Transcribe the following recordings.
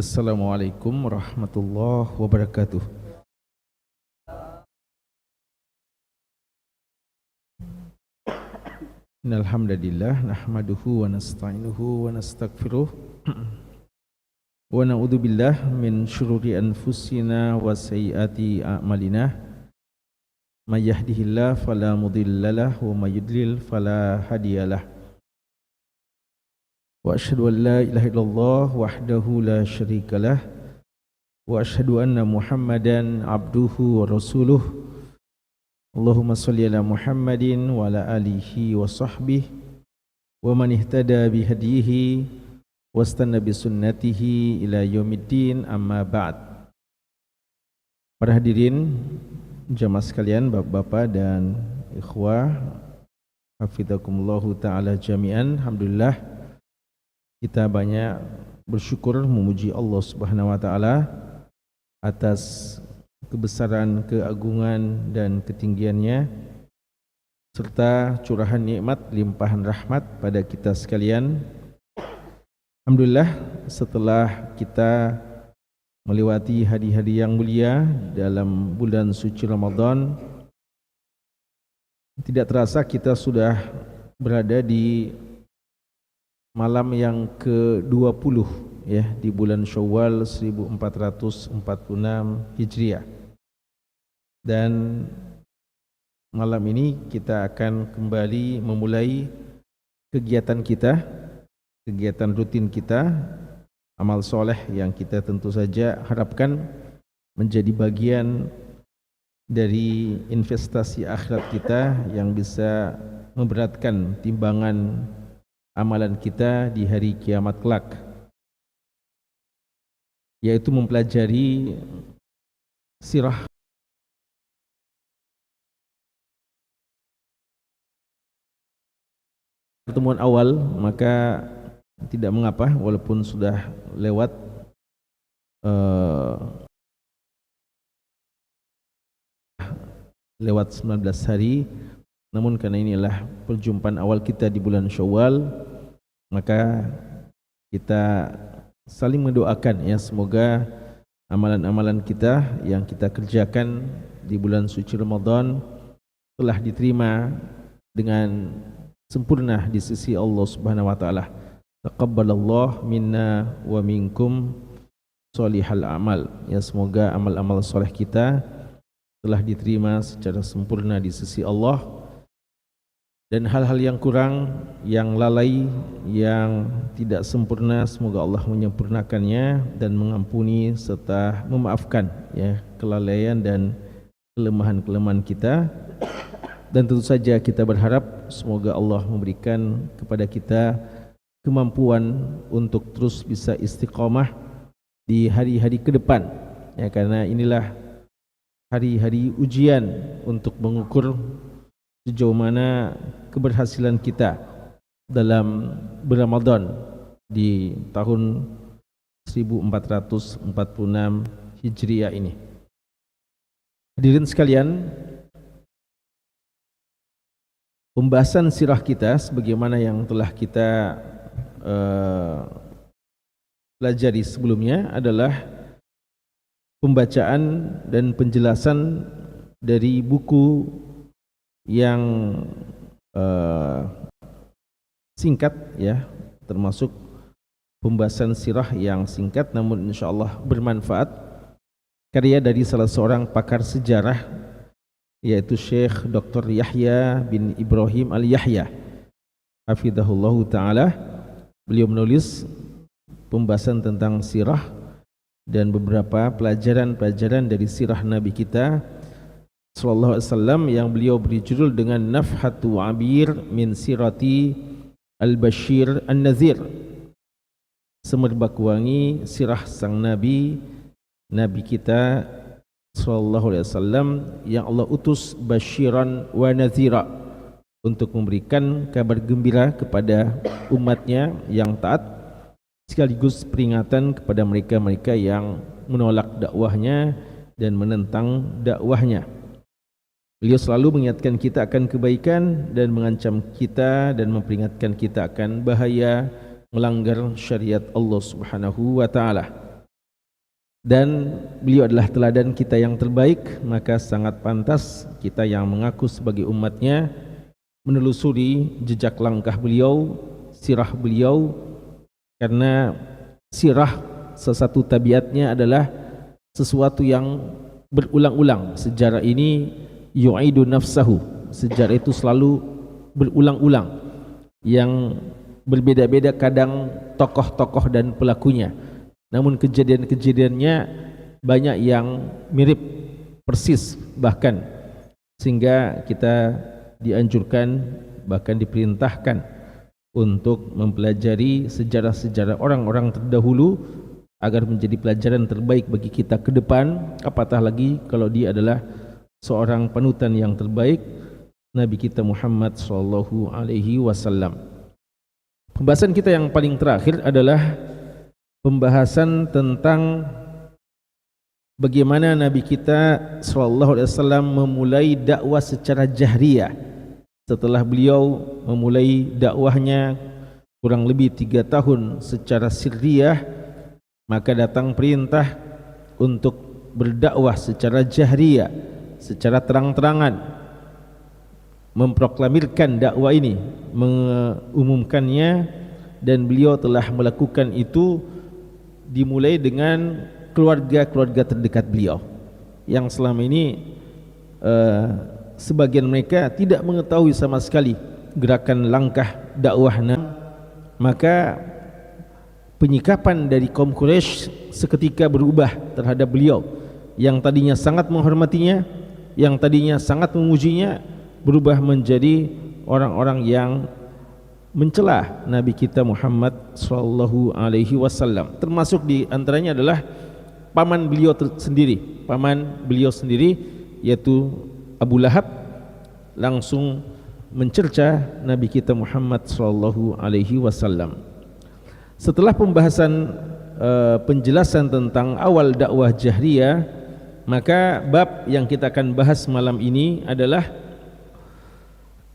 Assalamualaikum warahmatullahi wabarakatuh. Innal hamdalillah nahmaduhu wa nasta'inuhu wa nastaghfiruh wa na'udzu billahi min syururi anfusina wa sayyiati a'malina. May yahdihillahu fala mudhillalah wa may yudlil fala hadiyalah. Wa asyhadu an la ilaha illallah wahdahu la syarikalah wa asyhadu anna Muhammadan abduhu wa rasuluh. Allahumma shalli ala Muhammadin wa ala alihi wa sahbihi wa man ihtada bi hadihi wastanna bi sunnatihi ila yaumiddin, amma ba'd. Para hadirin jamaah sekalian, bapak-bapak dan ikhwah, hafizakumullahu ta'ala jami'an. Alhamdulillah, kita banyak bersyukur memuji Allah Subhanahu wa taala atas kebesaran, keagungan dan ketinggiannya serta curahan nikmat, limpahan rahmat pada kita sekalian. Alhamdulillah, setelah kita melewati hari-hari yang mulia dalam bulan suci Ramadan, tidak terasa kita sudah berada di malam yang ke-20 ya, di bulan Syawal 1446 Hijriah. Dan malam ini kita akan kembali memulai kegiatan kita, kegiatan rutin kita, amal soleh yang kita tentu saja harapkan menjadi bagian dari investasi akhirat kita yang bisa memberatkan timbangan amalan kita di hari kiamat kelak, yaitu mempelajari sirah pertemuan awal. Maka tidak mengapa walaupun sudah lewat lewat 19 hari, namun karena inilah perjumpaan awal kita di bulan Syawal, maka kita saling mendoakan ya, semoga amalan-amalan kita yang kita kerjakan di bulan suci Ramadan telah diterima dengan sempurna di sisi Allah Subhanahu wa taala. Taqabbalallahu minna wa minkum sholihal amal. Ya, semoga amal-amal soleh kita telah diterima secara sempurna di sisi Allah, dan hal-hal yang kurang, yang lalai, yang tidak sempurna, semoga Allah menyempurnakannya dan mengampuni serta memaafkan ya kelalaian dan kelemahan-kelemahan kita. Dan tentu saja kita berharap semoga Allah memberikan kepada kita kemampuan untuk terus bisa istiqamah di hari-hari ke depan ya, karena inilah hari-hari ujian untuk mengukur sejauh mana keberhasilan kita dalam berRamadan di tahun 1446 Hijriah ini. Hadirin sekalian, pembahasan sirah kita sebagaimana yang telah kita pelajari sebelumnya adalah pembacaan dan penjelasan dari buku yang singkat ya, termasuk pembahasan sirah yang singkat namun insyaallah bermanfaat, karya dari salah seorang pakar sejarah yaitu Syekh Dr. Yahya bin Ibrahim Al-Yahya hafizahullahu ta'ala. Beliau menulis pembahasan tentang sirah dan beberapa pelajaran-pelajaran dari sirah Nabi kita sallallahu alaihi wasallam yang beliau beri judul dengan Nafhatu Abir min Sirati Al-Bashir An-Nazir, semerbak wangi sirah sang Nabi, Nabi kita sallallahu alaihi wasallam yang Allah utus basyiran wa nazira, untuk memberikan kabar gembira kepada umatnya yang taat, sekaligus peringatan kepada mereka-mereka yang menolak dakwahnya dan menentang dakwahnya. Beliau selalu mengingatkan kita akan kebaikan dan mengancam kita dan memperingatkan kita akan bahaya melanggar syariat Allah Subhanahu wa taala. dan beliau adalah teladan kita yang terbaik, maka sangat pantas kita yang mengaku sebagai umatnya menelusuri jejak langkah beliau, sirah beliau, karena sirah sesatu tabiatnya adalah sesuatu yang berulang-ulang. Sejarah ini yu'idu nafsahu, sejarah itu selalu berulang-ulang, yang berbeda-beda kadang tokoh-tokoh dan pelakunya, namun kejadian-kejadiannya banyak yang mirip persis bahkan, sehingga kita dianjurkan bahkan diperintahkan untuk mempelajari sejarah-sejarah orang-orang terdahulu agar menjadi pelajaran terbaik bagi kita ke depan, apatah lagi kalau dia adalah seorang panutan yang terbaik, Nabi kita Muhammad sallallahu alaihi wasallam. Pembahasan kita yang paling terakhir adalah pembahasan tentang bagaimana Nabi kita sallallahu alaihi wasallam memulai dakwah secara jahriyah. Setelah beliau memulai dakwahnya kurang lebih 3 tahun secara sirriyah, maka datang perintah untuk berdakwah secara jahriyah, secara terang-terangan, memproklamirkan dakwah ini, mengumumkannya, dan beliau telah melakukan itu dimulai dengan keluarga-keluarga terdekat beliau yang selama ini sebagian mereka tidak mengetahui sama sekali gerakan langkah dakwahnya. Maka penyikapan dari kaum Quraisy seketika berubah terhadap beliau, yang tadinya sangat menghormatinya, yang tadinya sangat memujinya, berubah menjadi orang-orang yang mencela Nabi kita Muhammad sallallahu alaihi wasallam. Termasuk di antaranya adalah paman beliau sendiri, yaitu Abu Lahab, langsung mencerca Nabi kita Muhammad sallallahu alaihi wasallam. Setelah pembahasan penjelasan tentang awal dakwah jahriyah, maka bab yang kita akan bahas malam ini adalah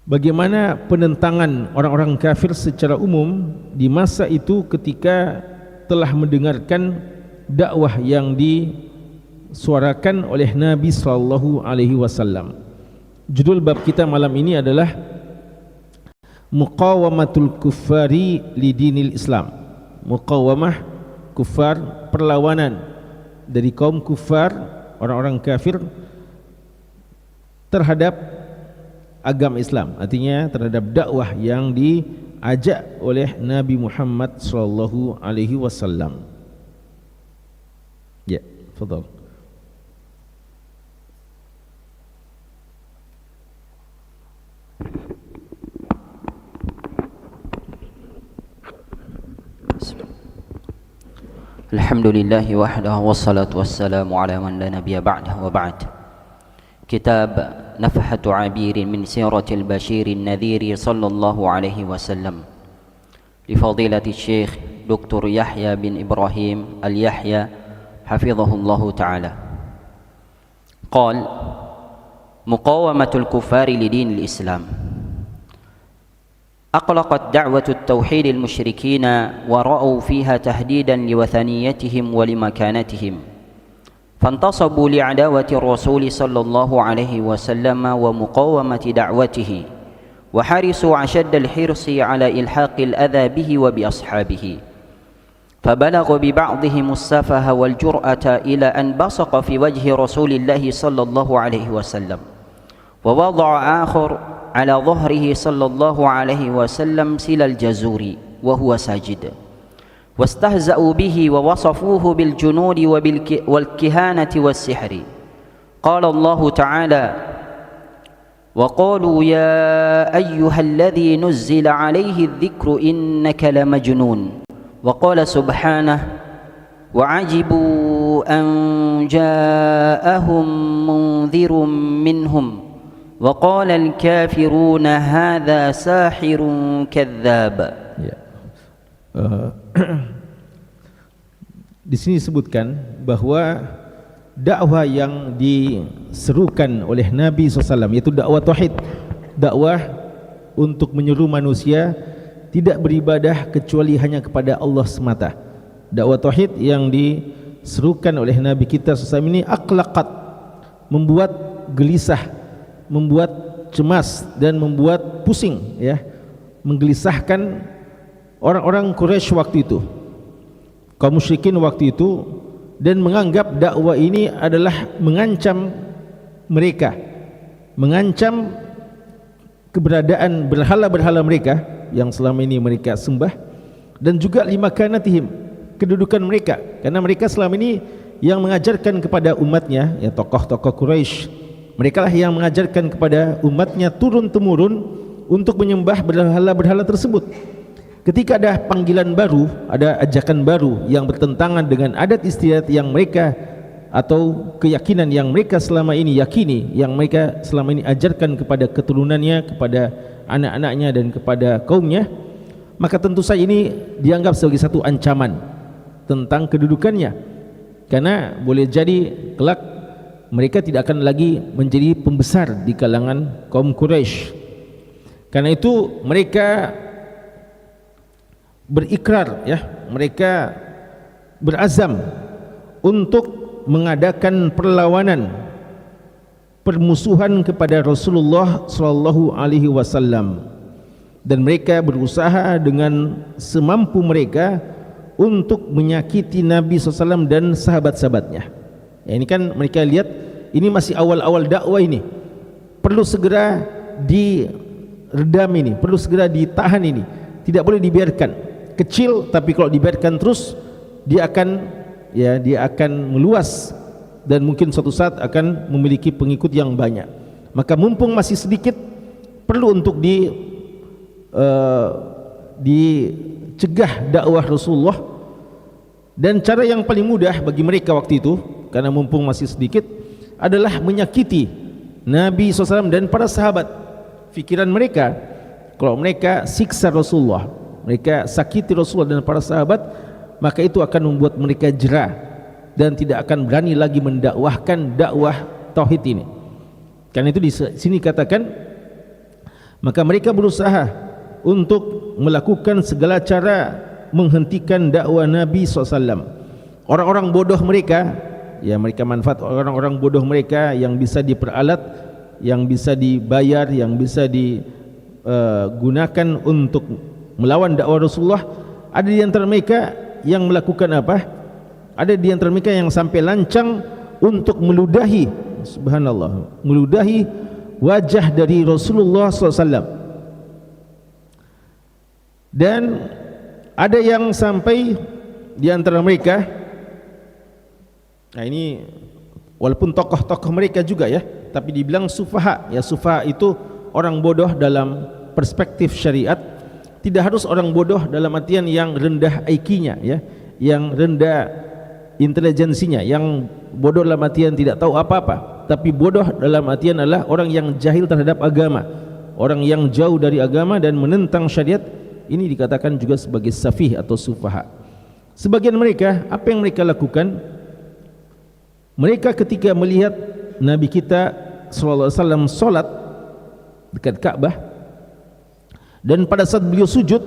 bagaimana penentangan orang-orang kafir secara umum di masa itu ketika telah mendengarkan dakwah yang disuarakan oleh Nabi sallallahu alaihi wasallam. Judul bab kita malam ini adalah Muqawamatul kuffari li dinil Islam. Muqawamah kufar, perlawanan dari kaum kufar, orang-orang kafir terhadap agama Islam, artinya terhadap dakwah yang diajak oleh Nabi Muhammad sallallahu alaihi wasallam. Ya, tafadhal. Alhamdulillah wahdahu wassalatu wassalamu ala man la nabiyya ba'dahu wa ba'd. Kitab Nafhatu 'Abirin min Siratil Bashirin Nadhiri sallallahu alaihi wasallam li fadilati Syekh Dr. Yahya bin Ibrahim Al-Yahya hafizahullahu ta'ala. Qal muqawamatul kuffari li dinil Islam. أقلقت دعوة التوحيد المشركين ورأوا فيها تهديدا لوثنيتهم ولمكانتهم، فانتصبوا لعداوة الرسول صلى الله عليه وسلم ومقاومة دعوته، وحرصوا أشد الحرص على إلحاق الأذى به وبأصحابه، فبلغ ببعضهم السفه والجرأة إلى أن بصق في وجه رسول الله صلى الله عليه وسلم، ووضع آخر على ظهره صلى الله عليه وسلم سل الجزور وهو ساجد، واستهزأوا به ووصفوه بالجنود والكهانة والسحر. قال الله تعالى: وقالوا يا أيها الذي نزل عليه الذكر إنك لمجنون. وقال سبحانه: وعجبوا أن جاءهم منذر منهم وقال الكافرون هذا ساحر كذاب. Di sini disebutkan bahwa dakwah yang diserukan oleh Nabi SAW, yaitu dakwah tauhid, dakwah untuk menyeru manusia tidak beribadah kecuali hanya kepada Allah semata. Dakwah tauhid yang diserukan oleh Nabi kita SAW ini aqlaqat, membuat gelisah, membuat cemas dan membuat pusing, ya, menggelisahkan orang-orang Quraisy waktu itu, kaum musyrikin waktu itu, dan menganggap dakwah ini adalah mengancam mereka, mengancam keberadaan berhala-berhala mereka yang selama ini mereka sembah, dan juga limakanatihim, kedudukan mereka, karena mereka selama ini yang mengajarkan kepada umatnya, ya, tokoh-tokoh Quraisy, mereka lah yang mengajarkan kepada umatnya turun-temurun untuk menyembah berhala-berhala tersebut. Ketika ada panggilan baru, ada ajakan baru yang bertentangan dengan adat istiadat yang mereka atau keyakinan yang mereka selama ini yakini, yang mereka selama ini ajarkan kepada keturunannya, kepada anak-anaknya dan kepada kaumnya, maka tentu saja ini dianggap sebagai satu ancaman tentang kedudukannya, karena boleh jadi kelak mereka tidak akan lagi menjadi pembesar di kalangan kaum Quraisy. Karena itu mereka berikrar, ya, mereka berazam untuk mengadakan perlawanan, permusuhan kepada Rasulullah sallallahu alaihi wasallam, dan mereka berusaha dengan semampu mereka untuk menyakiti Nabi SAW dan sahabat-sahabatnya. Ya, ini kan mereka lihat ini masih awal-awal dakwah, ini perlu segera diredam, ini perlu segera ditahan, ini tidak boleh dibiarkan. Kecil, tapi kalau dibiarkan terus dia akan meluas dan mungkin suatu saat akan memiliki pengikut yang banyak. Maka mumpung masih sedikit, perlu untuk dicegah dakwah Rasulullah, dan cara yang paling mudah bagi mereka waktu itu, karena mumpung masih sedikit, adalah menyakiti Nabi SAW dan para sahabat. Fikiran mereka, kalau mereka siksa Rasulullah, mereka sakiti Rasulullah dan para sahabat, maka itu akan membuat mereka jera dan tidak akan berani lagi mendakwahkan dakwah tauhid ini. Karena itu di sini katakan, maka mereka berusaha untuk melakukan segala cara menghentikan dakwah Nabi SAW. Orang-orang bodoh mereka, ya, mereka manfaat orang-orang bodoh mereka yang bisa diperalat, yang bisa dibayar, yang bisa digunakan untuk melawan dakwah Rasulullah. Ada di antara mereka yang melakukan apa? Ada di antara mereka yang sampai lancang untuk meludahi, subhanallah, meludahi wajah dari Rasulullah SAW. Dan ada yang sampai di antara mereka, nah ini walaupun tokoh-tokoh mereka juga, ya, tapi dibilang sufaha. Ya, sufaha itu orang bodoh dalam perspektif syariat. Tidak harus orang bodoh dalam artian yang rendah IQ-nya, ya, yang rendah intelijensinya, yang bodoh dalam artian tidak tahu apa-apa, tapi bodoh dalam artian adalah orang yang jahil terhadap agama, orang yang jauh dari agama dan menentang syariat. Ini dikatakan juga sebagai safih atau sufaha. Sebagian mereka, apa yang mereka lakukan? Mereka ketika melihat Nabi kita sallallahu alaihi wasallam salat dekat Ka'bah, dan pada saat beliau sujud,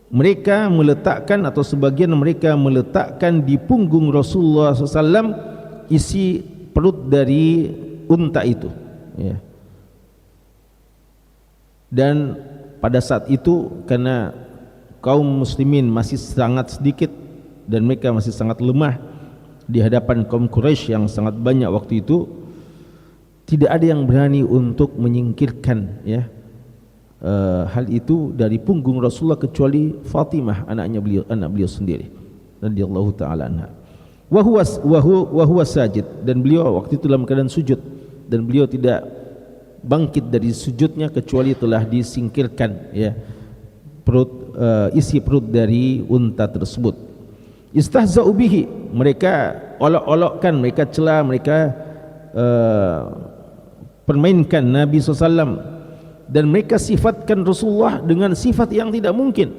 mereka meletakkan, atau sebagian mereka meletakkan di punggung Rasulullah SAW isi perut dari unta itu, ya. Dan pada saat itu, karena kaum muslimin masih sangat sedikit dan mereka masih sangat lemah di hadapan kaum Quraisy yang sangat banyak waktu itu, tidak ada yang berani untuk menyingkirkan, ya, hal itu dari punggung Rasulullah kecuali Fatimah, anak beliau sendiri radhiyallahu taala anha. Wa huwa sajid, dan beliau waktu itu dalam keadaan sujud, dan beliau tidak bangkit dari sujudnya kecuali telah disingkirkan, ya, isi perut dari unta tersebut. Istahza'u bihi, mereka olok-olokkan, mereka cela, mereka permainkan Nabi SAW, dan mereka sifatkan Rasulullah dengan sifat yang tidak mungkin.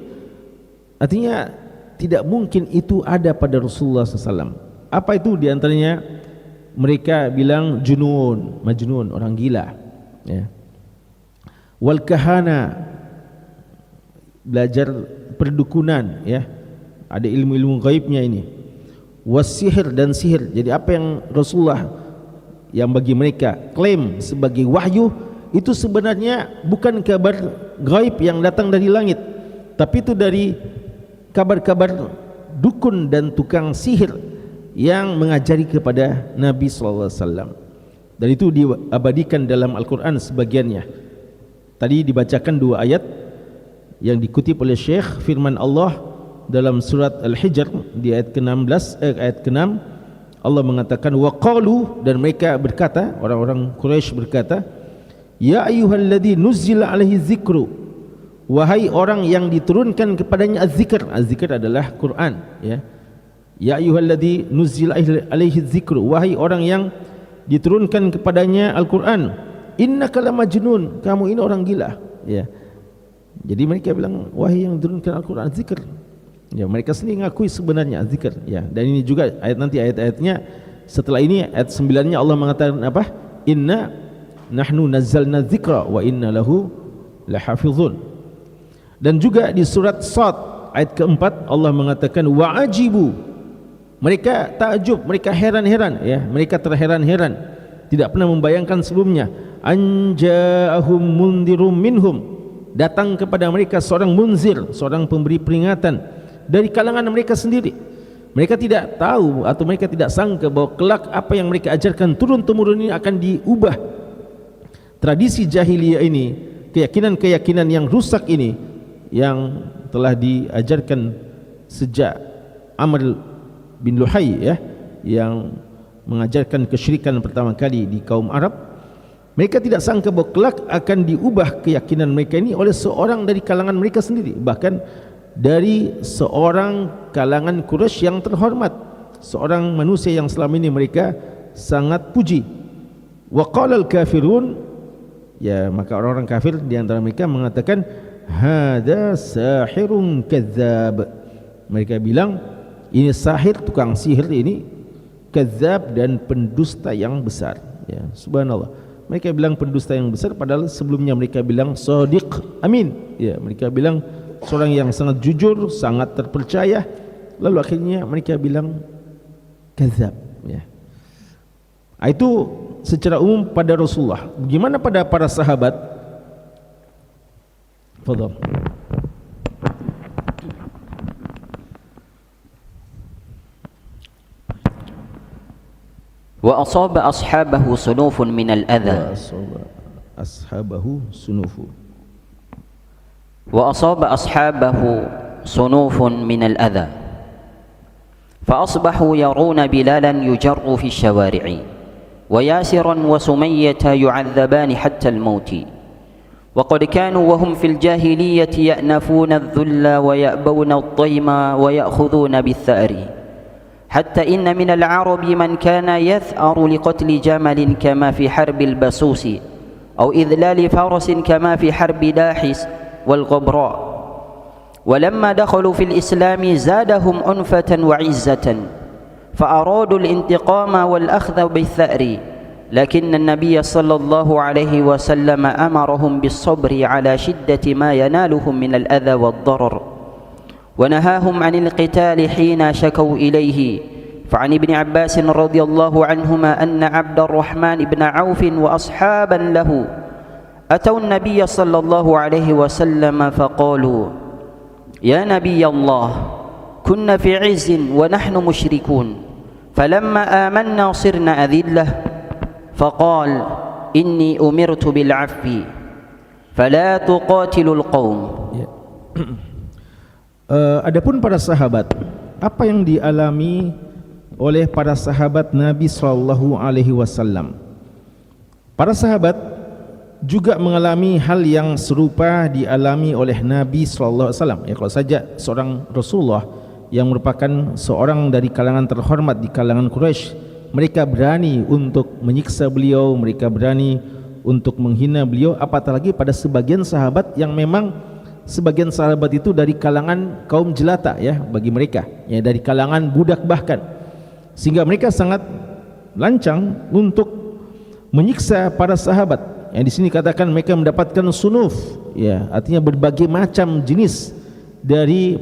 Artinya tidak mungkin itu ada pada Rasulullah SAW. Apa itu? Di antaranya mereka bilang junun, majnun, orang gila, ya. Wal kahana, belajar perdukunan, ya, ada ilmu-ilmu gaibnya ini. wasihir dan sihir. Jadi apa yang Rasulullah yang bagi mereka klaim sebagai wahyu itu sebenarnya bukan kabar gaib yang datang dari langit, tapi itu dari kabar-kabar dukun dan tukang sihir yang mengajari kepada Nabi sallallahu alaihi wasallam. Dan itu diabadikan dalam Al-Quran sebagiannya. Tadi dibacakan 2 ayat yang dikutip oleh Syekh, firman Allah dalam surat Al-Hijr di ayat ke-16 ayat ke-6, Allah mengatakan waqalu, dan mereka berkata, orang-orang Quraisy berkata, ya ayyuhalladzi nuzzila alaihi dzikru, wahai orang yang diturunkan kepadanya az-zikr. Az-zikr adalah Quran, ya. Ya ayyuhalladzi nuzzila alaihi dzikru, wahai orang yang diturunkan kepadanya Al-Quran, innaka lamajnun, kamu ini orang gila, ya. Jadi mereka bilang wahai yang diturunkan Al-Quran zikr. Ya, mereka sendiri mengakui sebenarnya zikr, ya. Dan ini juga ayat-ayatnya setelah ini ayat 9-nya Allah mengatakan apa? Inna nahnu nazzalna dzikra wa inna lahu lahafizun. Dan juga di surat Sad ayat keempat Allah mengatakan wa'ajibu, mereka takjub, mereka heran-heran, ya, mereka terheran-heran, tidak pernah membayangkan sebelumnya, anja'ahum mundirum minhum, datang kepada mereka seorang munzir, seorang pemberi peringatan dari kalangan mereka sendiri. Mereka tidak tahu atau mereka tidak sangka bahwa kelak apa yang mereka ajarkan turun-temurun ini akan diubah. Tradisi jahiliyah ini, keyakinan-keyakinan yang rusak ini yang telah diajarkan sejak Amr bin Luhai, ya, yang mengajarkan kesyirikan pertama kali di kaum Arab. Mereka tidak sangka bahwa kelak akan diubah keyakinan mereka ini oleh seorang dari kalangan mereka sendiri, bahkan dari seorang kalangan Quraisy yang terhormat, seorang manusia yang selama ini mereka sangat puji. Wa qala al-kafirun, ya, maka orang-orang kafir di antara mereka mengatakan hada sahirun kadzab. Mereka bilang ini sahir, tukang sihir ini, kadzab, dan pendusta yang besar, ya. Subhanallah, mereka bilang pendusta yang besar padahal sebelumnya mereka bilang shadiq amin, ya, mereka bilang seorang yang sangat jujur, sangat terpercaya, lalu akhirnya mereka bilang kadzab, ya. Itu secara umum pada Rasulullah. Bagaimana pada para sahabat? Fadhal. Wa asaba ashabahu sunufun minal adha. وأصاب أصحابه صنوف من الأذى فأصبحوا يرون بلالا يجر في الشوارع وياسرا وسمية يعذبان حتى الموت وقد كانوا وهم في الجاهلية يأنفون الذل ويأبون الضيم ويأخذون بالثأر حتى إن من العرب من كان يثأر لقتل جمل كما في حرب البسوس أو إذلال فرس كما في حرب داحس والغبراء ولما دخلوا في الإسلام زادهم أنفة وعزة فأرادوا الانتقام والأخذ بالثأر لكن النبي صلى الله عليه وسلم أمرهم بالصبر على شدة ما ينالهم من الأذى والضرر ونهاهم عن القتال حين شكوا إليه فعن ابن عباس رضي الله عنهما أن عبد الرحمن بن عوف وأصحابا له أتوا النبي صلى الله عليه وسلم فقالوا يا نبي الله كنا في عز ونحن مشركون فلما آمنا صرنا أذلة فقال إني أمرت بالعفو فلا تقاتلوا القوم. Adapun para sahabat, apa yang dialami oleh para sahabat Nabi sallallahu alaihi wasallam? Para sahabat juga mengalami hal yang serupa dialami oleh Nabi sallallahu alaihi wasallam. Ya, kalau saja seorang Rasulullah yang merupakan seorang dari kalangan terhormat di kalangan Quraisy, mereka berani untuk menyiksa beliau, mereka berani untuk menghina beliau, apatah lagi pada sebagian sahabat yang memang sebagian sahabat itu dari kalangan kaum jelata, ya, bagi mereka, ya, dari kalangan budak bahkan, sehingga mereka sangat lancang untuk menyiksa para sahabat. Yang di sini katakan mereka mendapatkan sunuf, ya, artinya berbagai macam jenis dari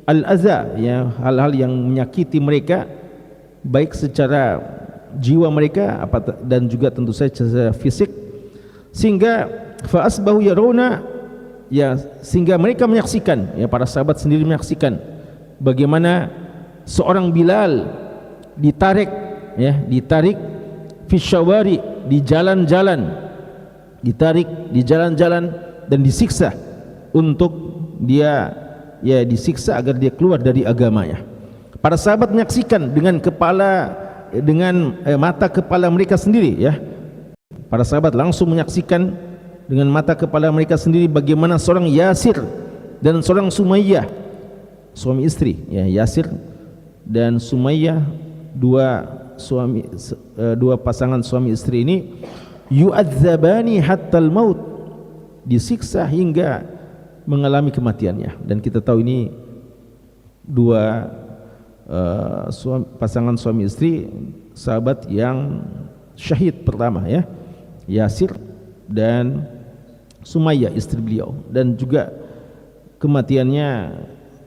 al-adza, ya, hal-hal yang menyakiti mereka baik secara jiwa mereka dan juga tentu saja secara fisik, sehingga fa asbahu yarawna, ya, sehingga mereka menyaksikan, ya, para sahabat sendiri menyaksikan bagaimana seorang Bilal ditarik fi syawari, di jalan-jalan, ditarik di jalan-jalan dan disiksa untuk dia, ya, disiksa agar dia keluar dari agamanya. Para sahabat menyaksikan dengan mata kepala mereka sendiri, ya. Para sahabat langsung menyaksikan dengan mata kepala mereka sendiri bagaimana seorang Yasir dan seorang Sumayyah, suami istri, ya, Yasir dan Sumayyah, dua pasangan suami istri ini, yu'adzabani hattal maut, disiksa hingga mengalami kematiannya. Dan kita tahu ini dua pasangan suami istri sahabat yang syahid pertama, ya, Yasir dan Sumayyah istri beliau, dan juga kematiannya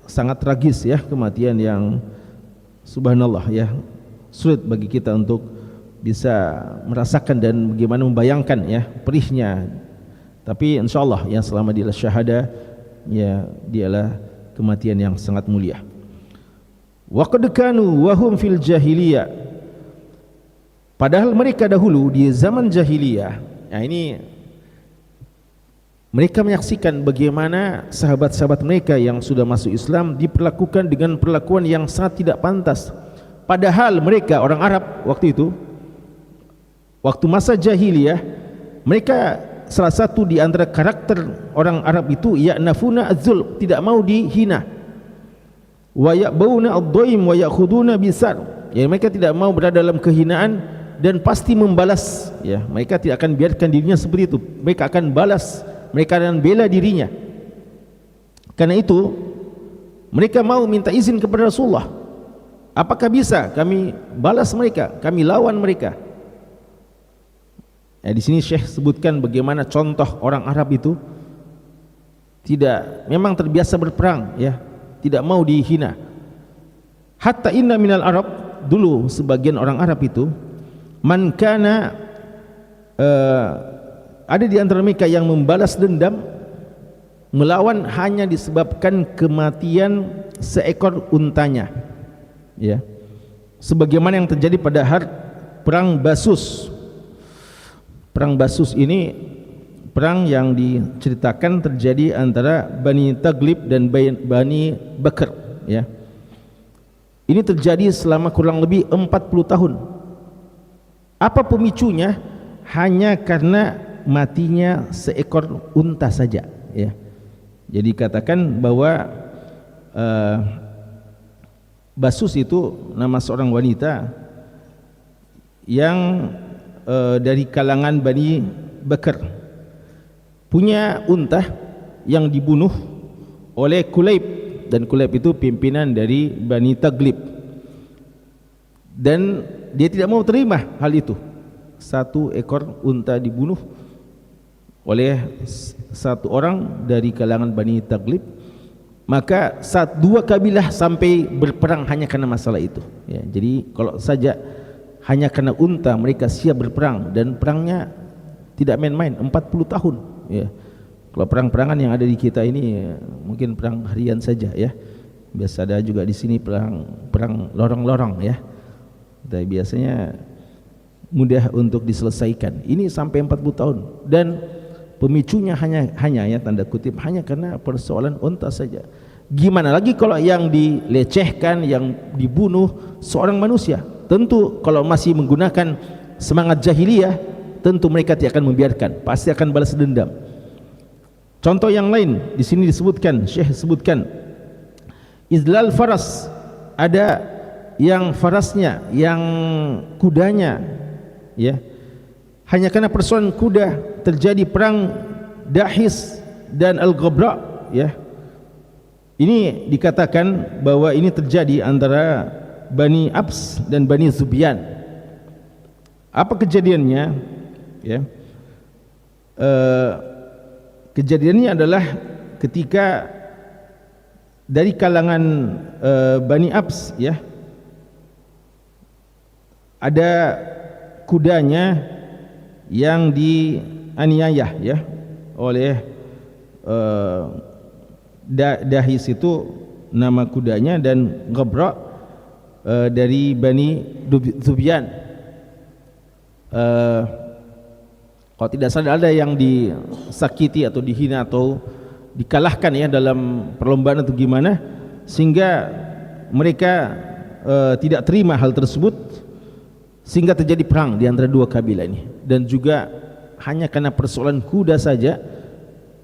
sangat tragis, ya, kematian yang subhanallah, ya, sulit bagi kita untuk bisa merasakan dan bagaimana membayangkan, ya, perihnya. Tapi insyaallah, ya, selama dia syahada, ya, dialah kematian yang sangat mulia. Wa qad kanu wa hum fil jahiliyah, padahal mereka dahulu di zaman jahiliyah, nah ini mereka menyaksikan bagaimana sahabat-sahabat mereka yang sudah masuk Islam diperlakukan dengan perlakuan yang sangat tidak pantas. Padahal mereka orang Arab waktu itu, waktu masa jahiliyah, mereka salah satu di antara karakter orang Arab itu ya'nafuna az-zulm, tidak mau dihina. Wa ya'buna ad-dhaim wa ya'khuduna bisar, ya, mereka tidak mau berada dalam kehinaan dan pasti membalas, ya, mereka tidak akan biarkan dirinya seperti itu, mereka akan balas, mereka akan bela dirinya. Karena itu mereka mau minta izin kepada Rasulullah, apakah bisa kami balas mereka, kami lawan mereka. Di sini Syekh sebutkan bagaimana contoh orang Arab itu memang terbiasa berperang, ya, tidak mau dihina. Hatta inna minal Arab, dulu sebagian orang Arab itu, man kana, ada di antara mereka yang membalas dendam, melawan hanya disebabkan kematian seekor untanya, ya, sebagaimana yang terjadi pada perang Basus. Perang Basus ini perang yang diceritakan terjadi antara Bani Taglib dan Bani Bakr, ya. Ini terjadi selama kurang lebih 40 tahun. Apa pemicunya? Hanya karena matinya seekor unta saja, ya. Jadi katakan bahwa Basus itu nama seorang wanita yang dari kalangan Bani Bakr, punya unta yang dibunuh oleh Kulayb, dan Kulayb itu pimpinan dari Bani Taglib, dan dia tidak mau terima hal itu. Satu ekor unta dibunuh oleh satu orang dari kalangan Bani Taglib, maka dua kabilah sampai berperang hanya karena masalah itu, ya. Jadi kalau saja hanya karena unta mereka siap berperang, dan perangnya tidak main-main, 40 tahun, ya. Kalau perang-perangan yang ada di kita ini mungkin perang harian saja, ya. Biasa ada juga di sini perang lorong-lorong, ya. Tapi biasanya mudah untuk diselesaikan. Ini sampai 40 tahun, dan pemicunya hanya ya tanda kutip hanya karena persoalan unta saja. Gimana lagi kalau yang dilecehkan, yang dibunuh seorang manusia? Tentu kalau masih menggunakan semangat jahiliyah, tentu mereka tidak akan membiarkan, pasti akan balas dendam. Contoh yang lain di sini disebutkan, Syekh sebutkan izlal faras, ada yang farasnya, yang kudanya, ya, hanya karena persoalan kuda terjadi perang Dahis dan Al-Ghabra, ya. Ini dikatakan bahwa ini terjadi antara Bani Abs dan Bani Zubyan. Apa kejadiannya, ya? Kejadiannya adalah ketika dari kalangan Bani Abs, ya, ada kudanya yang dianiaya ya oleh Dahis itu nama kudanya, dan Ghabra dari Bani Zubyan. Kalau tidak salah ada yang disakiti atau dihina atau dikalahkan ya dalam perlombaan atau gimana, sehingga mereka tidak terima hal tersebut, sehingga terjadi perang di antara dua kabilah ini. Dan juga hanya karena persoalan kuda saja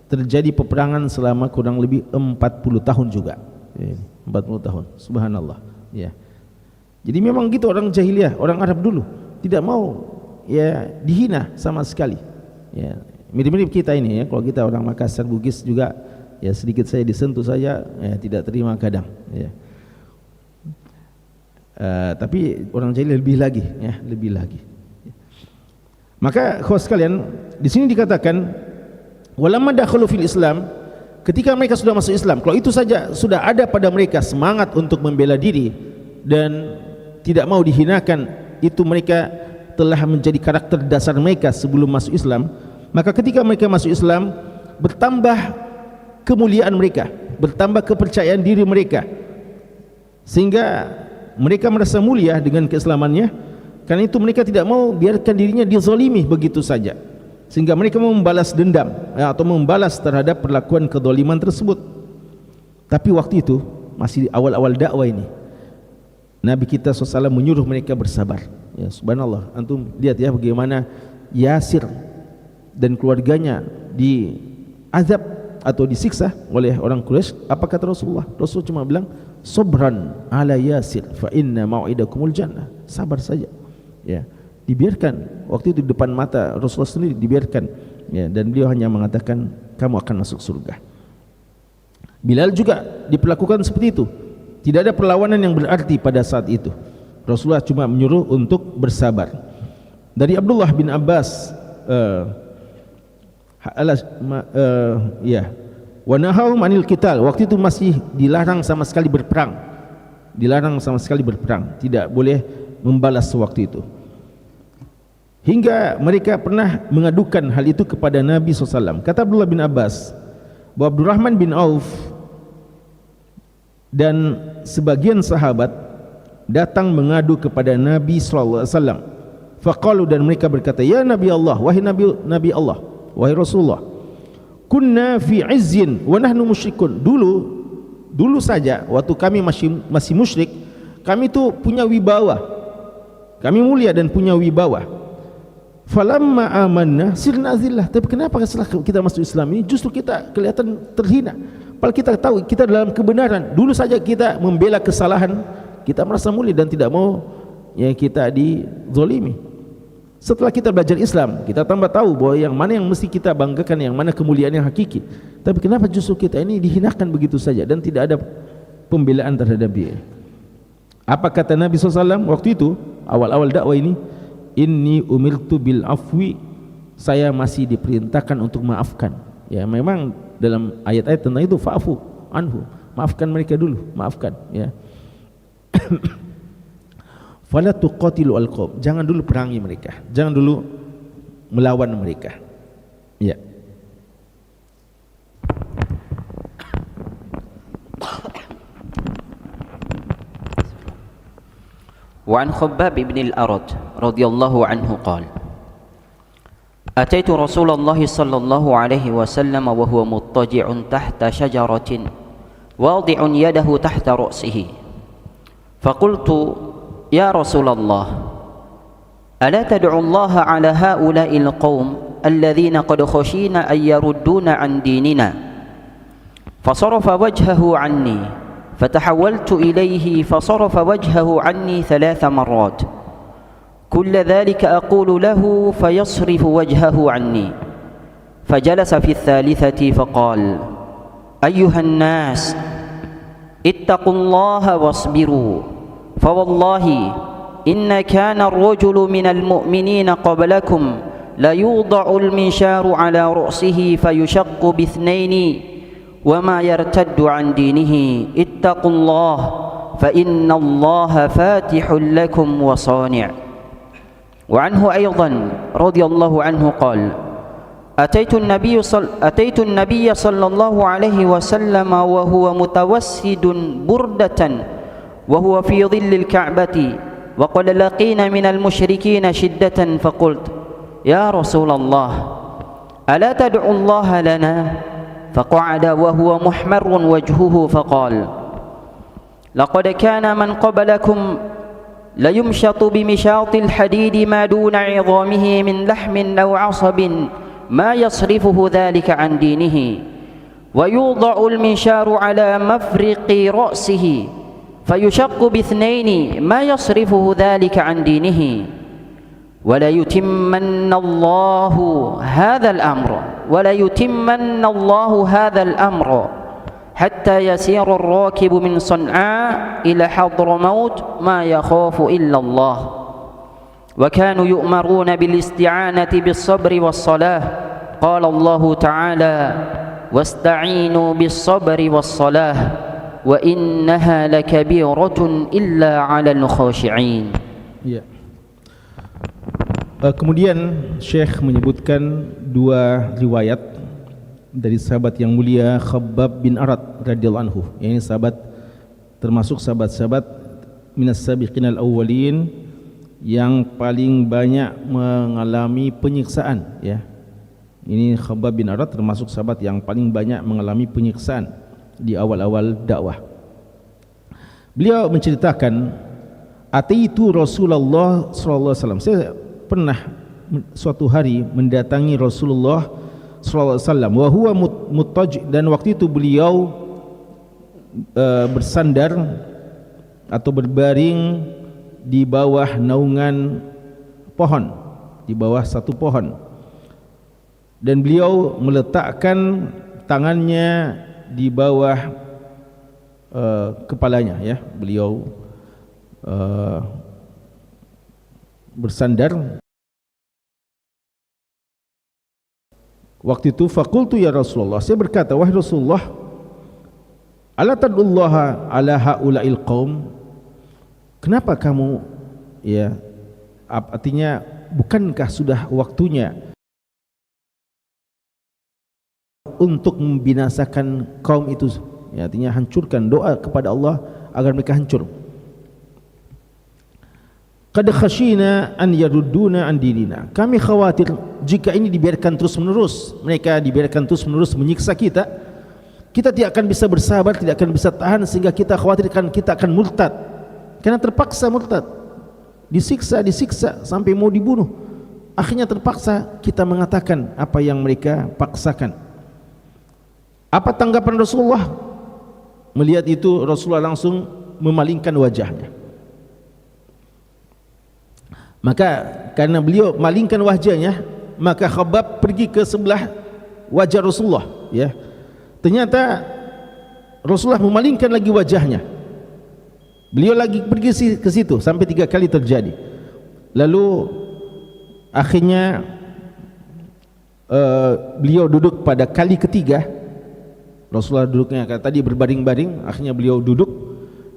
terjadi peperangan selama kurang lebih 40 tahun juga. 40 tahun, subhanallah ya. Jadi memang gitu orang jahiliyah, orang Arab dulu tidak mau ya dihina sama sekali ya. Mirip-mirip kita ini ya, kalau kita orang Makassar, Bugis juga ya, sedikit saya disentuh saja ya tidak terima kadang ya. Tapi orang jahiliyah lebih lagi ya, lebih lagi. Maka khusus sekalian, di sini dikatakan walamma dakhalu fil Islam, ketika mereka sudah masuk Islam, kalau itu saja sudah ada pada mereka semangat untuk membela diri dan tidak mau dihinakan, itu mereka telah menjadi karakter dasar mereka sebelum masuk Islam. Maka ketika mereka masuk Islam, bertambah kemuliaan mereka, bertambah kepercayaan diri mereka, sehingga mereka merasa mulia dengan keislamannya. Karena itu mereka tidak mau biarkan dirinya dizalimi begitu saja, sehingga mereka membalas dendam atau membalas terhadap perlakuan kezaliman tersebut. Tapi waktu itu masih awal-awal dakwah ini, Nabi kita SAW menyuruh mereka bersabar ya, subhanallah. Antum lihat ya bagaimana Yasir dan keluarganya diazab atau disiksa oleh orang Quraisy. Apa kata Rasulullah? Rasul cuma bilang sabran ala Yasir fa inna mau'idakumul jannah, sabar saja ya. Dibiarkan waktu itu di depan mata Rasulullah sendiri, dibiarkan ya, dan beliau hanya mengatakan kamu akan masuk surga. Bilal juga diperlakukan seperti itu, tidak ada perlawanan yang berarti pada saat itu. Rasulullah cuma menyuruh untuk bersabar. Dari Abdullah bin Abbas wa nahahum anil qital, waktu itu masih dilarang sama sekali berperang, dilarang sama sekali berperang, tidak boleh membalas waktu itu. Hingga mereka pernah mengadukan hal itu kepada Nabi SAW. Kata Abdullah bin Abbas bahwa Abdurrahman bin Auf dan sebagian sahabat datang mengadu kepada Nabi SAW. Faqalu, dan mereka berkata, ya Nabi Allah, wahai Nabi Allah, wahai Rasulullah, kunna fi izzin wa nahnu musyrikun. Dulu saja waktu kami masih musyrik, kami itu punya wibawa, kami mulia dan punya wibawa. Falamma amanna sirna azillah. Tapi kenapa setelah kita masuk Islam ini justru kita kelihatan terhina? Padahal kita tahu kita dalam kebenaran. Dulu saja kita membela kesalahan, kita merasa mulia dan tidak mau ya kita dizalimi. Setelah kita belajar Islam, kita tambah tahu bahwa yang mana yang mesti kita banggakan, yang mana kemuliaan yang hakiki. Tapi kenapa justru kita ini dihinakan begitu saja dan tidak ada pembelaan terhadap dia? Apa kata Nabi SAW waktu itu awal-awal dakwah ini? Inni umirtu bil afwi, saya masih diperintahkan untuk maafkan. Ya memang dalam ayat-ayat tentang itu, fa'fu anhu, maafkan mereka dulu, maafkan ya. Fala tuqatilu alqaum, jangan dulu perangi mereka, jangan dulu melawan mereka ya. وعن خباب بن الأرد رضي الله عنه قال أتيت رسول الله صلى الله عليه وسلم وهو مضطجع تحت شجرة واضع يده تحت رأسه فقلت يا رسول الله ألا تدعو الله على هؤلاء القوم الذين قد خشينا أن يردون عن ديننا فصرف وجهه عني فتحولت إليه فصرف وجهه عني 3 مرات كل ذلك أقول له فيصرف وجهه عني فجلس في الثالثة فقال أيها الناس اتقوا الله واصبروا فوالله إن كان الرجل من المؤمنين قبلكم ليوضع المنشار على رأسه فيشق باثنين وما يرتد عن دينه اتقوا الله فإن الله فاتح لكم وصانع وعنه أيضا رضي الله عنه قال أتيت النبي صلى الله عليه وسلم وهو متوسد بردة وهو في ظل الكعبة وقد لقينا من المشركين شدة فقلت يا رسول الله ألا تدعو الله لنا فقعد وهو محمر وجهه فقال لقد كان من قبلكم ليمشط بمشاط الحديد ما دون عظامه من لحم أو عصب ما يصرفه ذلك عن دينه ويوضع المنشار على مفرق رأسه فيشق باثنين ما يصرفه ذلك عن دينه ولا يتمن الله هذا الأمر حتى يسير الراكب من صنعاء إلى حضرموت ما يخاف إلا الله وكانوا يؤمرون بالاستعانة بالصبر والصلاة قال الله تعالى واستعينوا بالصبر والصلاة وإنها لكبيرة إلا على الخاشعين. Kemudian Syekh menyebutkan dua riwayat dari sahabat yang mulia Khabbab bin Arat radhiyallahu anhu. Ini sahabat termasuk sahabat-sahabat minas sabiqinal awwalin yang paling banyak mengalami penyiksaan, ya. Ini Khabbab bin Arat termasuk sahabat yang paling banyak mengalami penyiksaan di awal-awal dakwah. Beliau menceritakan, ataitu Rasulullah sallallahu alaihi wasallam. Saya pernah suatu hari mendatangi Rasulullah sallallahu alaihi wasallam wa huwa muttaj, dan waktu itu beliau bersandar atau berbaring di bawah naungan pohon, di bawah satu pohon, dan beliau meletakkan tangannya di bawah kepalanya, ya. Beliau bersandar. Waktu itu faqultu ya Rasulullah, saya berkata, wahai Rasulullah, ala tad'ullaha ala haula'il qaum, kenapa kamu, ya, artinya bukankah sudah waktunya untuk membinasakan kaum itu, ya, artinya hancurkan, doa kepada Allah agar mereka hancur. Qad khashina an yarudduna an dinina, kami khawatir jika ini dibiarkan terus menerus, mereka dibiarkan terus menerus menyiksa kita, kita tidak akan bisa bersabar, tidak akan bisa tahan, sehingga kita khawatirkan kita akan murtad, karena terpaksa murtad, disiksa sampai mau dibunuh, akhirnya terpaksa kita mengatakan apa yang mereka paksakan. Apa tanggapan Rasulullah? Melihat itu Rasulullah langsung memalingkan wajahnya. Maka karena beliau malingkan wajahnya, maka Khabbab pergi ke sebelah wajah Rasulullah, ya. Ternyata Rasulullah memalingkan lagi wajahnya. Beliau lagi pergi ke situ sampai 3 kali terjadi. Lalu akhirnya beliau duduk pada kali ketiga. Rasulullah duduknya tadi berbaring-baring, akhirnya beliau duduk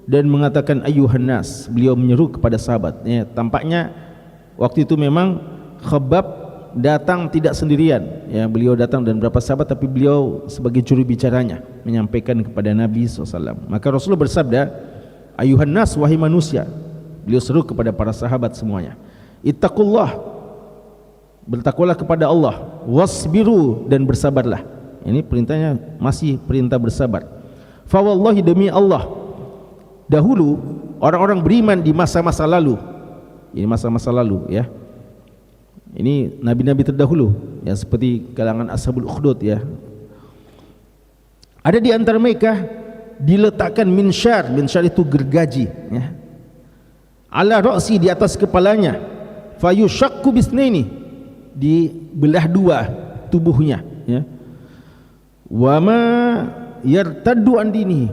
dan mengatakan ayyuhan nas. Beliau menyeru kepada sahabat, ya. Tampaknya waktu itu memang Khabbab datang tidak sendirian, ya. Beliau datang dan beberapa sahabat, tapi beliau sebagai juru bicaranya menyampaikan kepada Nabi SAW. Maka Rasulullah bersabda, ayuhan nas, wahai manusia. Beliau seru kepada para sahabat semuanya, ittaqullah, bertakwalah kepada Allah, wasbiru, dan bersabarlah. Ini perintahnya masih perintah bersabar. Fa wallahi, demi Allah, dahulu orang-orang beriman di masa-masa lalu, ini masa-masa lalu, ya. Ini nabi-nabi terdahulu, ya, seperti kalangan Ashabul Ukhdud, ya. Ada di antara mereka diletakkan minsyar itu gergaji, ya, ala ra'si, di atas kepalanya, fayushaqqu bisnaini, dibelah dua tubuhnya, ya. Wa ma yartaddu an dinihi,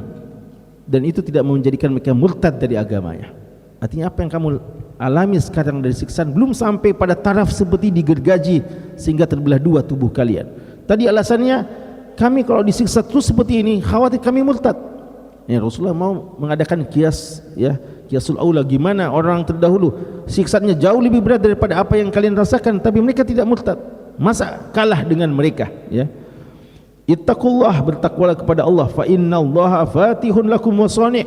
dan itu tidak menjadikan mereka murtad dari agamanya. Artinya apa yang kamu alami sekarang dari siksaan belum sampai pada taraf seperti digergaji sehingga terbelah dua tubuh kalian. Tadi alasannya, kami kalau disiksa terus seperti ini khawatir kami murtad, Ya, Rasulullah mau mengadakan kias, ya, kiasul aula, gimana orang terdahulu siksaannya jauh lebih berat daripada apa yang kalian rasakan, tapi mereka tidak murtad. Masa kalah dengan mereka, ya. Ittaqullah, bertakwalah kepada Allah, fa innallaha fatihun lakum wasani'.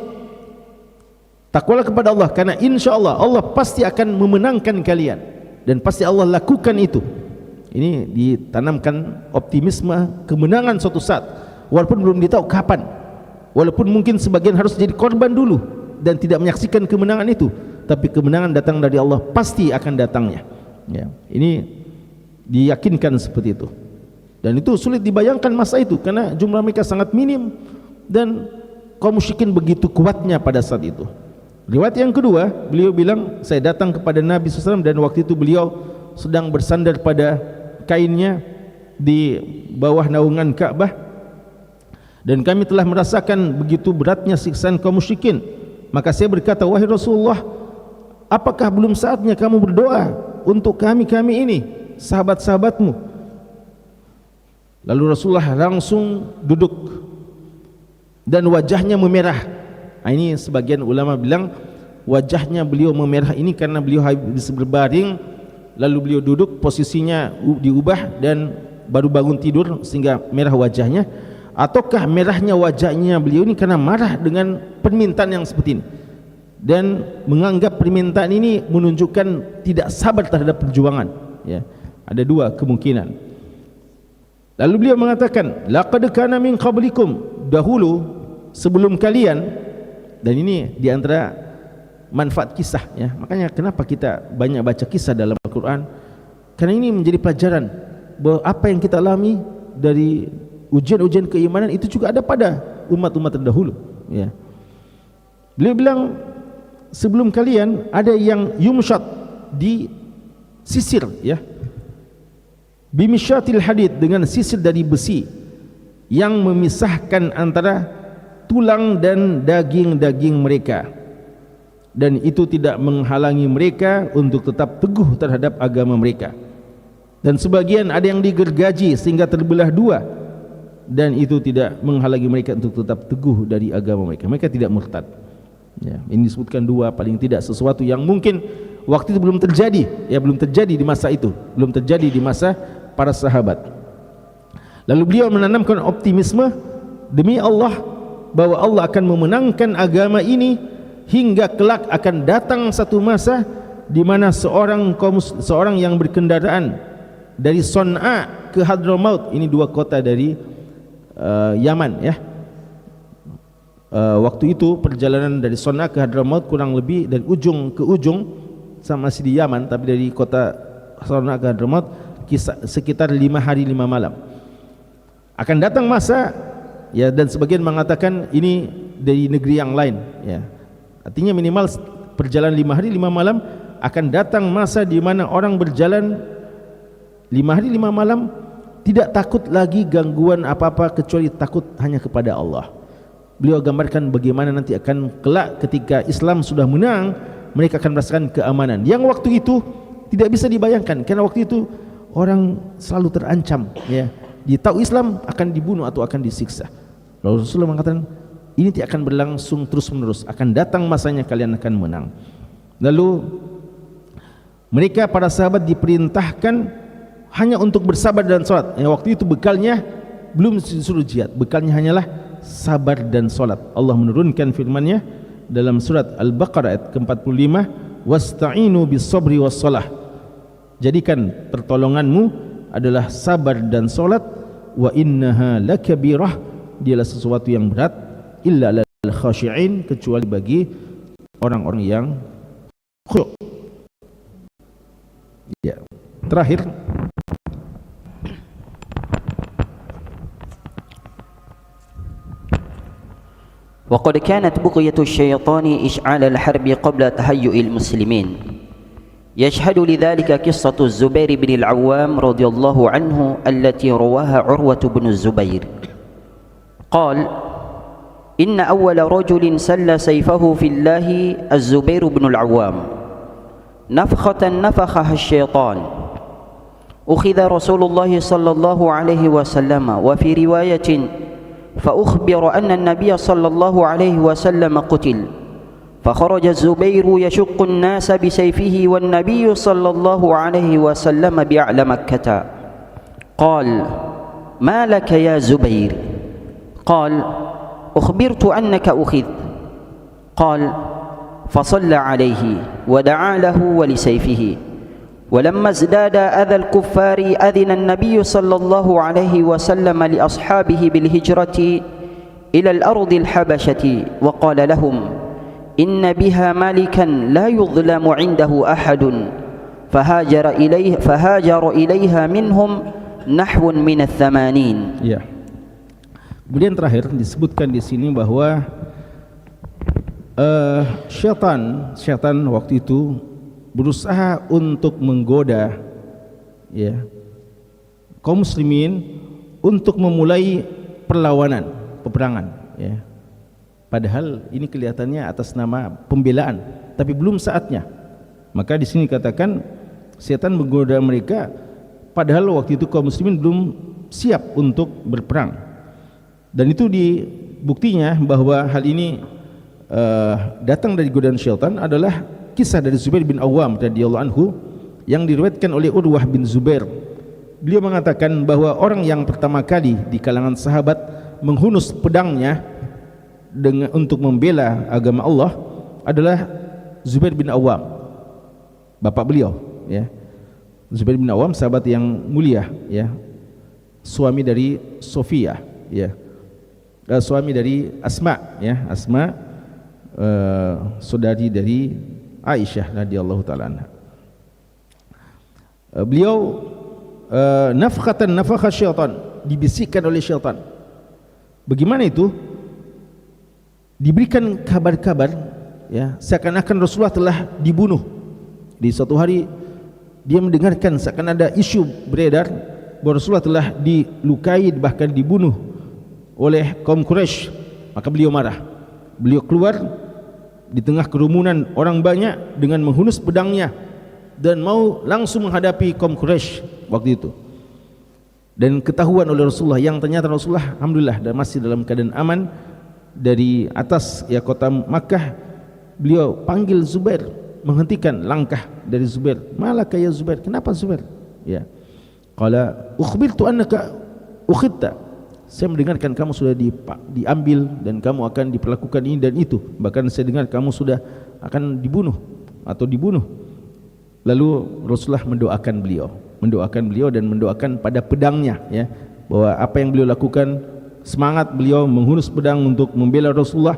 Takwalah kepada Allah karena insyaallah Allah pasti akan memenangkan kalian dan pasti Allah lakukan itu. Ini ditanamkan optimisme kemenangan suatu saat walaupun belum ditahu kapan, walaupun mungkin sebagian harus jadi korban dulu dan tidak menyaksikan kemenangan itu, tapi kemenangan datang dari Allah, pasti akan datangnya, ya. Ini diyakinkan seperti itu. Dan itu sulit dibayangkan masa itu karena jumlah mereka sangat minim dan kaum musyrikin begitu kuatnya pada saat itu. Riwayat yang kedua, beliau bilang, saya datang kepada Nabi SAW dan waktu itu beliau sedang bersandar pada kainnya di bawah naungan Ka'bah, dan kami telah merasakan begitu beratnya siksaan kaum musyrikin. Maka saya berkata, wahai Rasulullah, apakah belum saatnya kamu berdoa untuk kami ini, sahabat-sahabatmu? Lalu Rasulullah langsung duduk dan wajahnya memerah. Nah, ini sebagian ulama bilang wajahnya beliau memerah ini karena beliau habis berbaring, lalu beliau duduk, posisinya diubah dan baru bangun tidur sehingga merah wajahnya. Ataukah merahnya wajahnya beliau ini karena marah dengan permintaan yang seperti ini dan menganggap permintaan ini menunjukkan tidak sabar terhadap perjuangan, ya. Ada dua kemungkinan. Lalu beliau mengatakan, laqad kana min qablikum, dahulu sebelum kalian. Dan ini diantara manfaat kisah, ya. Makanya kenapa kita banyak baca kisah dalam Al-Quran, karena ini menjadi pelajaran bahwa apa yang kita alami dari ujian-ujian keimanan itu juga ada pada umat-umat terdahulu, ya. Beliau bilang, sebelum kalian ada yang yumshat, di sisir, ya, bimisyatil hadid, dengan sisir dari besi yang memisahkan antara tulang dan daging-daging mereka, dan itu tidak menghalangi mereka untuk tetap teguh terhadap agama mereka. Dan sebagian ada yang digergaji sehingga terbelah dua, dan itu tidak menghalangi mereka untuk tetap teguh dari agama mereka. Mereka tidak murtad, ya. Ini disebutkan dua, paling tidak sesuatu yang mungkin waktu itu belum terjadi, ya, belum terjadi di masa itu, belum terjadi di masa para sahabat. Lalu beliau menanamkan optimisme, demi Allah, bahwa Allah akan memenangkan agama ini hingga kelak akan datang satu masa di mana seorang yang berkendaraan dari Son'a ke Hadramaut, ini dua kota dari Yaman, ya. Waktu itu perjalanan dari Son'a ke Hadramaut kurang lebih dari ujung ke ujung sama masih di Yaman, tapi dari kota Son'a ke Hadramaut sekitar 5 hari 5 malam. Akan datang masa, ya, dan sebagian mengatakan ini dari negeri yang lain, ya. Artinya minimal perjalanan 5 hari 5 malam. Akan datang masa di mana orang berjalan 5 hari 5 malam tidak takut lagi gangguan apa-apa kecuali takut hanya kepada Allah. Beliau gambarkan bagaimana nanti akan kelak ketika Islam sudah menang, mereka akan merasakan keamanan yang waktu itu tidak bisa dibayangkan, karena waktu itu orang selalu terancam, ya. Dia tahu Islam akan dibunuh atau akan disiksa. Rasulullah mengatakan ini tidak akan berlangsung terus menerus, akan datang masanya kalian akan menang. Lalu mereka para sahabat diperintahkan hanya untuk bersabar dan sholat. Waktu itu bekalnya belum disuruh jihad, bekalnya hanyalah sabar dan sholat. Allah menurunkan firman-Nya dalam surat Al-Baqarah ayat ke-45, wasta'inu bis sabri was shalah. Jadikan pertolonganmu adalah sabar dan solat, wa innaha lakabirah, dialah sesuatu yang berat, illa lil khashi'in, kecuali bagi orang-orang yang khusyuk. Ya, terakhir وقد كانت بقية الشيطان إشعال الحرب قبل تهيؤ المسلمين. يشهد لذلك قصة الزبير بن العوام رضي الله عنه التي رواها عروة بن الزبير قال: إن أول رجل سل سيفه في الله الزبير بن العوام نفخة نفخها الشيطان، أخذ رسول الله صلى الله عليه وسلم وفي رواية فأخبر أن النبي صلى الله عليه وسلم قتل فخرج الزبير يشق الناس بسيفه والنبي صلى الله عليه وسلم بأعلى مكة قال ما لك يا زبير قال أخبرت أنك أخذ قال فصلى عليه ودعا له ولسيفه ولما ازداد أذى الكفار أذن النبي صلى الله عليه وسلم لأصحابه بالهجرة إلى الأرض الحبشة وقال لهم إن بها مالكا لا يظلم عنده أحد فهاجر إليها منهم نحو من 80. Ya. Kemudian terakhir disebutkan di sini bahwa syaitan waktu itu berusaha untuk menggoda ya kaum muslimin untuk memulai perlawanan, peperangan ya. Padahal ini kelihatannya atas nama pembelaan, tapi belum saatnya. Maka di sini katakan setan menggoda mereka padahal waktu itu kaum muslimin belum siap untuk berperang. Dan itu buktinya bahwa hal ini datang dari godaan syaitan adalah kisah dari Zubair bin Awam radhiyallahu anhu yang diriwayatkan oleh Urwah bin Zubair. Beliau mengatakan bahwa orang yang pertama kali di kalangan sahabat menghunus pedangnya untuk membela agama Allah adalah Zubair bin Awam, bapak beliau ya. Zubair bin Awam sahabat yang mulia ya, suami dari Sofia ya, suami dari Asma ya, Asma saudari dari Aisyah radhiyallahu taala anha. Beliau nafakha syaitan, dibisikkan oleh syaitan. Bagaimana itu? Diberikan kabar-kabar ya, seakan-akan Rasulullah telah dibunuh. Di suatu hari dia mendengarkan seakan ada isu beredar bahwa Rasulullah telah dilukai bahkan dibunuh oleh kaum Quraisy. Maka beliau marah. Beliau keluar di tengah kerumunan orang banyak dengan menghunus pedangnya dan mau langsung menghadapi kaum Quraisy waktu itu. Dan ketahuan oleh Rasulullah yang ternyata Rasulullah alhamdulillah dan masih dalam keadaan aman dari atas ya kota Makkah. Beliau panggil Zubair, menghentikan langkah dari Zubair. Malaka ya Zubair, kenapa Zubair? Ya. Qala ukhbirtu annaka ukhidta. Saya mendengarkan kamu sudah diambil dan kamu akan diperlakukan ini dan itu. Bahkan saya dengar kamu sudah akan dibunuh atau dibunuh. Lalu Rasulullah mendoakan beliau dan mendoakan pada pedangnya ya, bahwa apa yang beliau lakukan, semangat beliau menghunus pedang untuk membela Rasulullah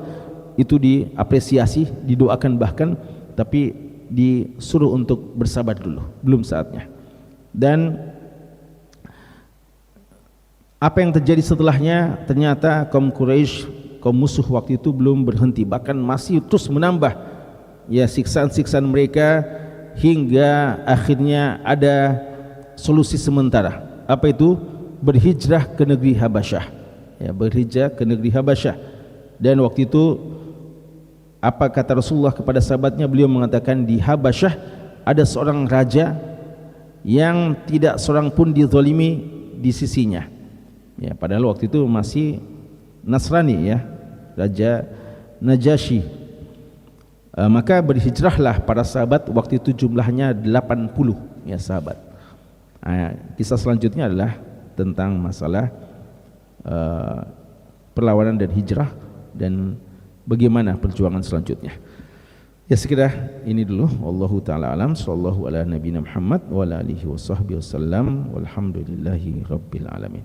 itu diapresiasi, didoakan bahkan, tapi disuruh untuk bersabar dulu, belum saatnya. Dan apa yang terjadi setelahnya, ternyata kaum Quraisy, kaum musuh waktu itu belum berhenti, bahkan masih terus menambah ya siksaan-siksaan mereka hingga akhirnya ada solusi sementara. Apa itu? Berhijrah ke negeri Habasyah. Ya, berhijrah ke negeri Habasyah. Dan waktu itu apa kata Rasulullah kepada sahabatnya? Beliau mengatakan di Habasyah ada seorang raja yang tidak seorang pun dizalimi di sisinya. Ya, padahal waktu itu masih Nasrani ya, Raja Najasyi. Maka berhijrahlah para sahabat, waktu itu jumlahnya 80 ya sahabat. Kisah selanjutnya adalah tentang masalah perlawanan dan hijrah dan bagaimana perjuangan selanjutnya. Ya sekira ini dulu. Wallahu taala alam. Sallallahu ala nabiyina Muhammad wa ala alihi washabbihi wasallam. Walhamdulillahi rabbil alamin.